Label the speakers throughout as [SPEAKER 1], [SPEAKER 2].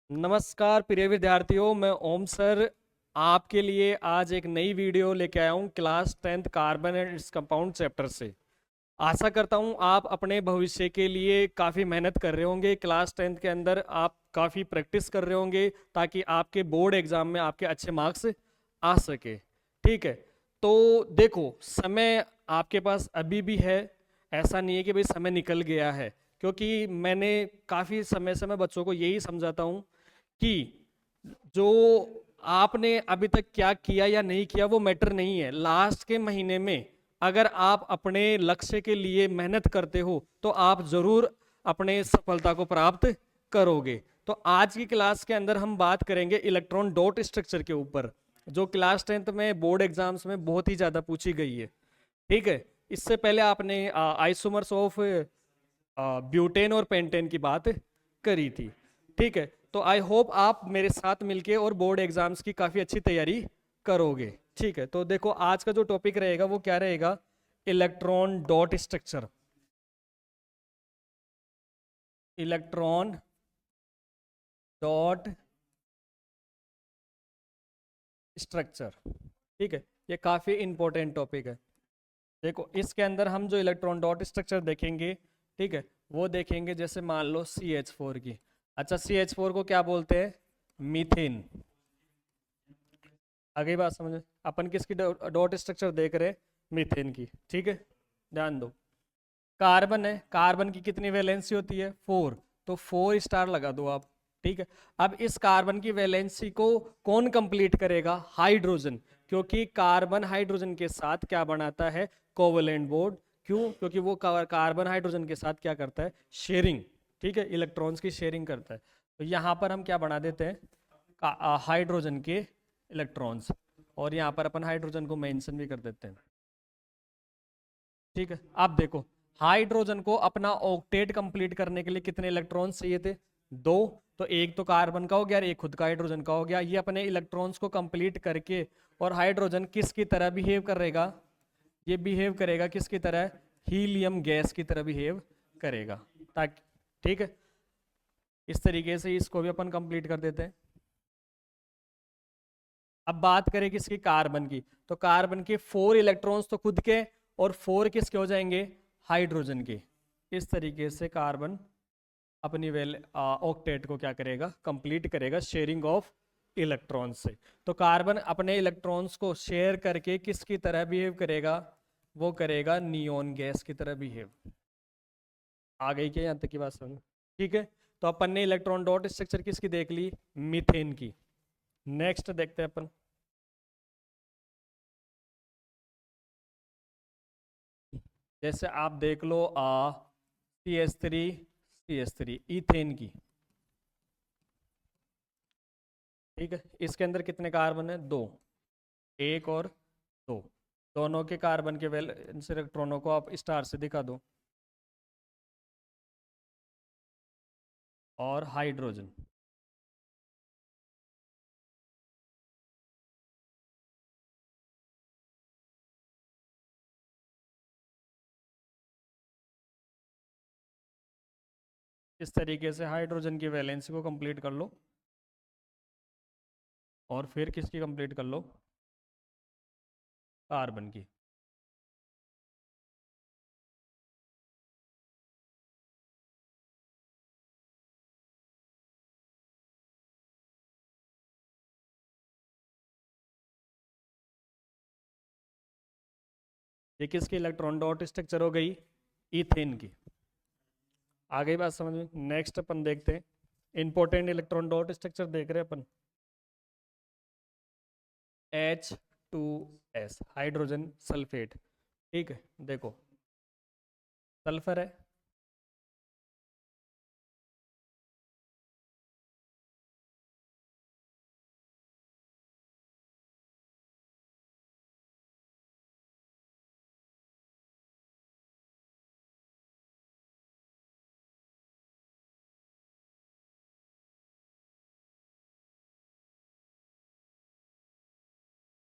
[SPEAKER 1] नमस्कार प्रिय विद्यार्थियों, मैं ओम सर आपके लिए आज एक नई वीडियो लेके आया हूँ class 10th carbon and its compound chapter से। आशा करता हूँ आप अपने भविष्य के लिए काफ़ी मेहनत कर रहे होंगे। क्लास 10th के अंदर आप काफ़ी प्रैक्टिस कर रहे होंगे ताकि आपके बोर्ड एग्ज़ाम में आपके अच्छे मार्क्स आ सके। ठीक है, तो देखो, समय आपके पास अभी भी है। ऐसा नहीं है कि भाई समय निकल गया है, क्योंकि मैंने काफ़ी समय से मैं बच्चों को यही समझाता हूँ कि जो आपने अभी तक क्या किया या नहीं किया वो मैटर नहीं है। लास्ट के महीने में अगर आप अपने लक्ष्य के लिए मेहनत करते हो तो आप जरूर अपने सफलता को प्राप्त करोगे। तो आज की क्लास के अंदर हम बात करेंगे इलेक्ट्रॉन डॉट स्ट्रक्चर के ऊपर, जो क्लास 10th में बोर्ड एग्जाम्स में बहुत ही ज्यादा पूछी गई है। ठीक है, इससे पहले आपने आइसोमर्स ऑफ ब्यूटेन और पेंटेन की बात करी थी। ठीक है, तो आई होप आप मेरे साथ मिलके और बोर्ड एग्जाम्स की काफ़ी अच्छी तैयारी करोगे। ठीक है, तो देखो आज का जो टॉपिक रहेगा वो क्या रहेगा, electron dot structure. Electron dot structure. ठीक है, ये काफ़ी इंपॉर्टेंट टॉपिक है। देखो इसके अंदर हम जो इलेक्ट्रॉन डॉट स्ट्रक्चर देखेंगे, ठीक है, वो देखेंगे जैसे मान लो CH4 की। अच्छा, CH4 को क्या बोलते हैं? मीथेन। आगे बात समझ, अपन किसकी डॉट स्ट्रक्चर देख रहे हैं? मीथेन की। ठीक है, ध्यान दो। कार्बन है, कार्बन की कितनी वैलेंसी होती है? 4। तो 4 स्टार लगा दो आप। ठीक है, अब इस कार्बन की वैलेंसी को कौन कंप्लीट करेगा? हाइड्रोजन। क्योंकि कार्बन हाइड्रोजन के साथ क्या बनाता है? Covalent bond. क्यों? क्योंकि वो कार्बन हाइड्रोजन के साथ क्या करता है? शेयरिंग। ठीक है, इलेक्ट्रॉन्स की शेयरिंग करता है। तो यहाँ पर हम क्या बना देते हैं? हाइड्रोजन के इलेक्ट्रॉन्स। और यहाँ पर अपन हाइड्रोजन को मेंशन भी कर देते हैं। ठीक है, अब देखो, हाइड्रोजन को अपना ऑक्टेट कंप्लीट करने के लिए कितने इलेक्ट्रॉन्स चाहिए थे? 2। तो एक तो कार्बन का हो गया और एक खुद का हाइड्रोजन का हो गया। ये अपने इलेक्ट्रॉन्स को कंप्लीट करके, और हाइड्रोजन किसकी तरह बिहेव करेगा? ये बिहेव करेगा किसकी तरह? हीलियम गैस की तरह बिहेव करेगा। ताकि, ठीक है, इस तरीके से इसको भी अपन कंप्लीट कर देते हैं। अब बात करें किसकी? कार्बन की। तो कार्बन के 4 इलेक्ट्रॉन्स तो खुद के, और 4 किसके हो जाएंगे? हाइड्रोजन के। इस तरीके से कार्बन अपनी वेल ऑक्टेट को क्या करेगा? कंप्लीट करेगा, शेयरिंग ऑफ इलेक्ट्रॉन्स से। तो कार्बन अपने इलेक्ट्रॉन्स को शेयर करके किसकी तरह बिहेव करेगा? वो करेगा नियोन गैस की तरह बिहेव। आ गई क्या यहाँ तक की बात समझ? ठीक है, तो अपन ने इलेक्ट्रॉन डॉट स्ट्रक्चर किसकी देख ली? मीथेन की। नेक्स्ट देखते हैं अपन। जैसे आप देख लो CH3 इथेन की। ठीक है, इसके अंदर कितने कार्बन है? 2। एक और 2। दोनों के कार्बन के वैलेंस इलेक्ट्रॉनों को आप स्टार से दिखा दो। और हाइड्रोजन। इस तरीके से हाइड्रोजन की वैलेंसी को कंप्लीट कर लो, और फिर किसकी कंप्लीट कर लो? कार्बन की। ये किसकी इलेक्ट्रॉन डॉट स्ट्रक्चर हो गई? इथेन की। आ गई बात समझ में? नेक्स्ट अपन देखते हैं, इंपॉर्टेंट इलेक्ट्रॉन डॉट स्ट्रक्चर देख रहे हैं अपन। H2S, hydrogen sulphate. ठीक है, देखो, सल्फर है,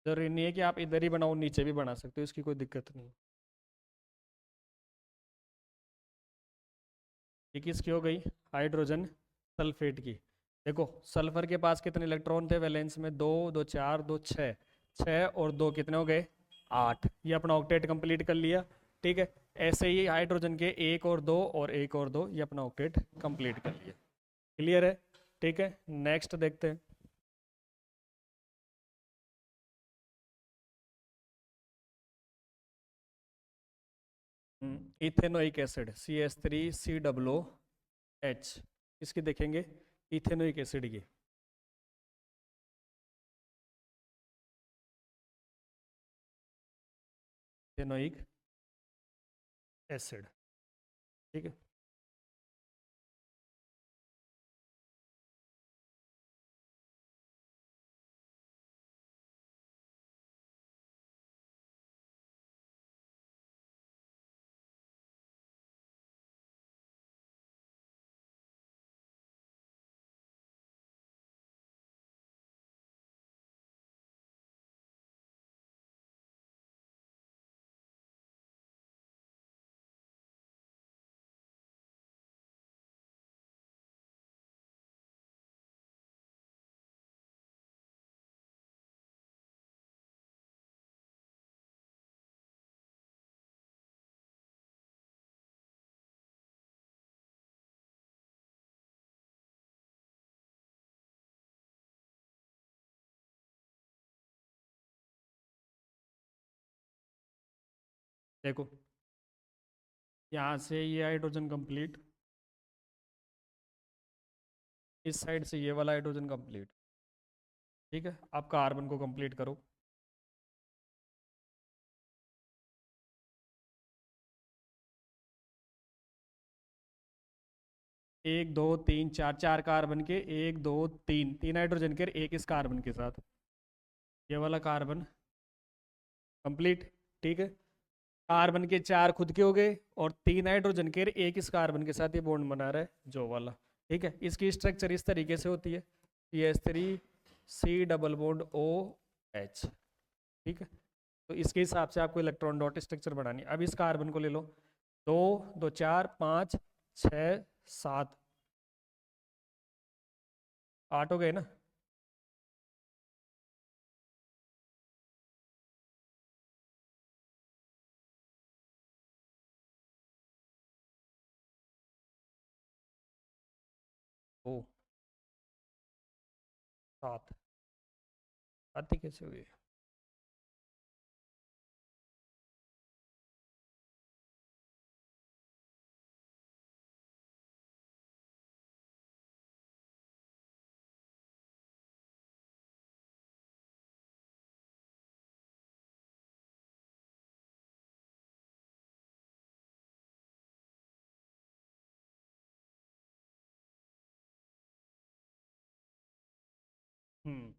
[SPEAKER 1] जरूरी नहीं है कि आप इधर ही बनाओ, नीचे भी बना सकते हो, इसकी कोई दिक्कत नहीं। ये किसकी हो गई? हाइड्रोजन सल्फेट की। देखो सल्फर के पास कितने इलेक्ट्रॉन थे वैलेंस में, दो, दो चार, दो छः, छः और दो कितने हो गए, आठ। ये अपना ऑक्टेट कंप्लीट कर लिया। ठीक है, ऐसे ही हाइड्रोजन के एक और दो और एक और दो, ये अपना ऑक्टेट कंप्लीट कर लिया। क्लियर है? ठीक है, नेक्स्ट देखते हैं। इथेनोइक एसिड CH3COOH, इसकी देखेंगे इथेनोइक एसिड की। इथेनोइक एसिड, ठीक है। देखो यहाँ से ये हाइड्रोजन कंप्लीट, इस साइड से ये वाला हाइड्रोजन कंप्लीट। ठीक है, आप कार्बन को कंप्लीट करो। एक दो तीन चार, चार कार्बन के, एक दो तीन, तीन हाइड्रोजन के, एक इस कार्बन के साथ, ये वाला कार्बन कंप्लीट। ठीक है, कार्बन के चार खुद के हो गए और तीन हाइड्रोजन के, एक इस कार्बन के साथ ये बॉन्ड बना रहा है जो वाला। ठीक है, इसकी स्ट्रक्चर इस तरीके से होती है, CH3C OOH। ठीक है, तो इसके हिसाब से आपको इलेक्ट्रॉन डॉट स्ट्रक्चर बनानी है। अब इस कार्बन को ले लो, दो, दो चार, पाँच, छः, सात, आठ हो गए ना। दो, सात, सात ही कैसे हुए? हम्म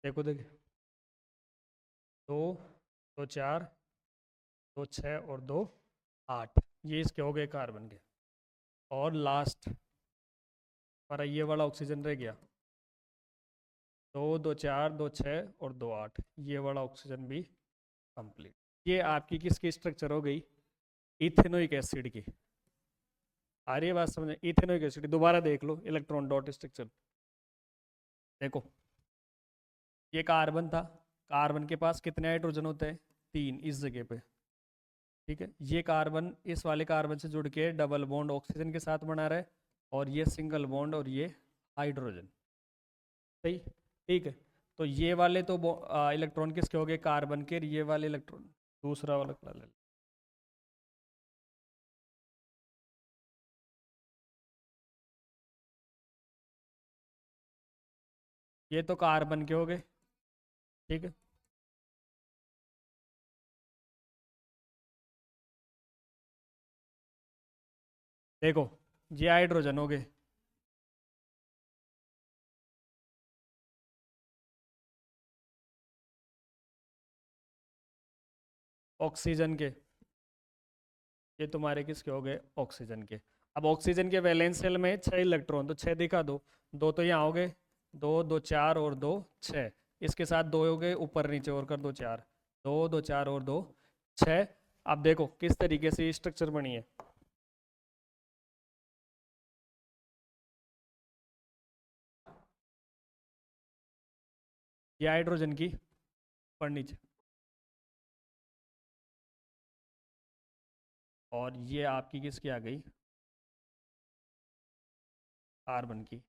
[SPEAKER 1] देखो देखो, दो, दो चार, दो छः और दो आठ, ये इसके हो गए कार्बन के। और लास्ट हमारा ये वाला ऑक्सीजन रह गया, दो, दो चार, दो छः और दो आठ, ये वाला ऑक्सीजन भी कंप्लीट। ये आपकी किसकी स्ट्रक्चर हो गई? इथेनोइक एसिड की। आ रही है बात समझ? इथेनोइक एसिड दोबारा देख लो इलेक्ट्रॉन डॉट स्ट्रक्चर। देखो ये कार्बन था, कार्बन के पास कितने हाइड्रोजन होते हैं? तीन, इस जगह पे। ठीक है, ये कार्बन इस वाले कार्बन से जुड़ के डबल बॉन्ड ऑक्सीजन के साथ बना रहा है, और ये सिंगल बॉन्ड और ये हाइड्रोजन। सही, ठीक है। तो ये वाले तो इलेक्ट्रॉन किसके हो गए? कार्बन के। ये वाले इलेक्ट्रॉन दूसरा वाला ले लो। ये तो कार्बन के हो गए। ठीक है, देखो ये हाइड्रोजन हो गए। ऑक्सीजन के, ये तुम्हारे किसके हो गए, ऑक्सीजन के। अब ऑक्सीजन के वैलेंस शेल में 6 इलेक्ट्रॉन, तो 6 दिखा दो, 2 तो यहाँ हो गए, 2 2 4 और 2 6, इसके साथ 2 हो गए, ऊपर नीचे और कर दो 4, 2 2 4 और 2 6। अब देखो किस तरीके से स्ट्रक्चर बनी है। ये हाइड्रोजन की, पर नीचे, और ये आपकी किसकी आ गई, कार्बन की।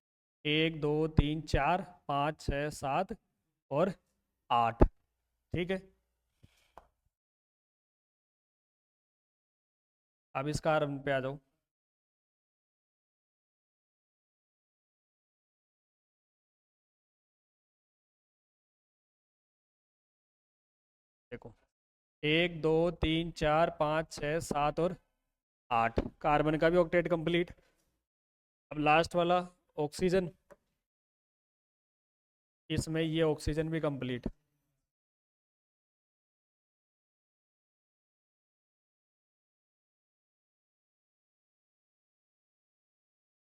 [SPEAKER 1] 1 2 3 4 5 6 7 और 8, ठीक है। अब इस कार्बन पे आ जाओ, देखो 1 2 3 4 5 6 7 और 8, कार्बन का भी ऑक्टेट कंप्लीट। अब लास्ट वाला ऑक्सीजन, इसमें ये ऑक्सीजन भी कंप्लीट।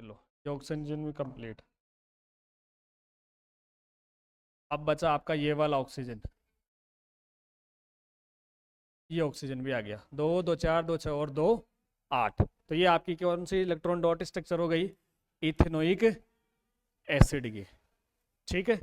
[SPEAKER 1] चलो ये ऑक्सीजन भी कंप्लीट। अब बचा आपका ये वाला ऑक्सीजन, ये ऑक्सीजन भी आ गया, 2 2 4 2 6 और 2 8। तो ये आपकी कौन सी इलेक्ट्रॉन डॉट स्ट्रक्चर हो गई, इथेनोइक एसिड की, ठीक है।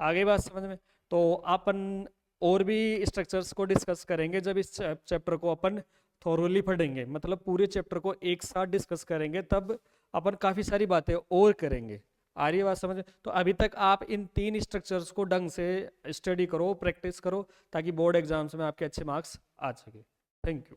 [SPEAKER 1] आगे बात समझ में। तो अपन और भी स्ट्रक्चर्स को डिस्कस करेंगे जब इस चैप्टर को अपन थोरोली पढ़ेंगे, मतलब पूरे चैप्टर को एक साथ डिस्कस करेंगे, तब अपन काफ़ी सारी बातें और करेंगे। आ रही है बात समझ में? तो अभी तक आप इन 3 स्ट्रक्चर्स को ढंग से स्टडी करो, प्रैक्टिस करो, ताकि बोर्ड एग्जाम्स में आपके अच्छे मार्क्स आ सके। Thank you.